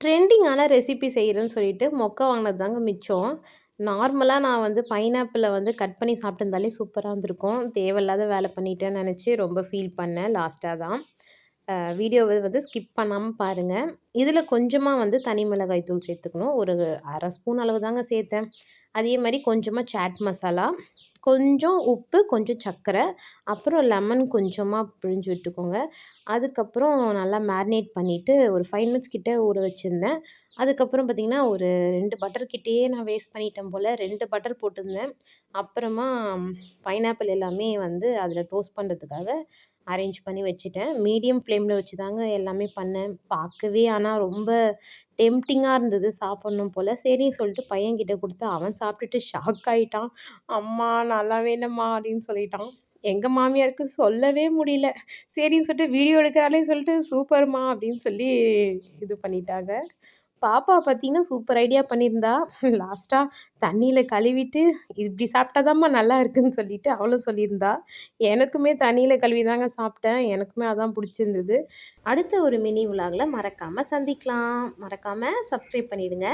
ட்ரெண்டிங்கான ரெசிபி செய்கிறேன்னு சொல்லிட்டு மொக்க வாங்கினது தாங்க மிச்சம். நார்மலா நான் வந்து பைனாப்பிள வந்து கட் பண்ணி சாப்பிட்டுருந்தாலே சூப்பரா இருந்திருக்கும். தேவையில்லாத வேலை பண்ணிட்டேன்னு நெனச்சு ரொம்ப ஃபீல் பண்ணேன் லாஸ்ட்டா தான். வீடியோவ வந்து ஸ்கிப் பண்ணாம பாருங்க. இதில கொஞ்சமா வந்து தனி மிளகாய் தூள் சேர்த்துக்கணும். ஒரு 1/2 ஸ்பூன் அளவு தாங்க சேர்த்தேன். அதே மாரி கொஞ்சமா சாட் மசாலா, கொஞ்சம் உப்பு, கொஞ்சம் சர்க்கரை, அப்புறம் லெமன் கொஞ்சமா பிழிஞ்சு விட்டுக்கோங்க. அதுக்கப்புறம் நல்லா மேரினேட் பண்ணிட்டு ஒரு 5 மினிட்ஸ் கிட்ட ஊற வச்சிருந்தேன். அதுக்கப்புறம் பார்த்தீங்கன்னா, ஒரு 2 பட்டர் கிட்டயே நான் வேஸ்ட் பண்ணிட்டேன் போல. 2 பட்டர் போட்டிருந்தேன். அப்புறமா பைனாப்பிள் எல்லாமே வந்து அதில டோஸ்ட் பண்ணுறதுக்காக அரேஞ்ச் பண்ணி வச்சுட்டேன். மீடியம் ஃப்ளேம்ல வச்சு தாங்க எல்லாமே பண்ணேன். பார்க்கவே ஆனா ரொம்ப டெம்ப்டிங்கா இருந்தது சாப்பிடணும் போல. சரின்னு சொல்லிட்டு பையன்கிட்ட குடுத்தா, அவன் சாப்பிட்டுட்டு ஷாக் ஆயிட்டான். "அம்மா நல்லாவே இல்லம்மா" அப்படின்னு சொல்லிட்டான். எங்க மாமியாருக்கு சொல்லவே முடியல. சரின்னு சொல்லிட்டு வீடியோ எடுக்கிறாளேன்னு சொல்லிட்டு, "சூப்பர்மா" அப்படின்னு சொல்லி இது பண்ணிட்டாங்க. பாப்பா பார்த்தீங்கன்னா, சூப்பர் ஐடியா பண்ணியிருந்தா. லாஸ்ட்டா தண்ணீல கழுவிட்டு, "இப்படி சாப்பிட்டா தாம்மா நல்லா இருக்குன்னு" சொல்லிட்டு அவளும் சொல்லியிருந்தா. எனக்குமே தண்ணீல கழுவி தாங்க சாப்பிட்டேன். எனக்குமே அதான் புடிச்சிருந்தது. அடுத்த ஒரு மினி விலாக்ல மறக்காம சந்திக்கலாம். மறக்காம சப்ஸ்கிரைப் பண்ணிடுங்க.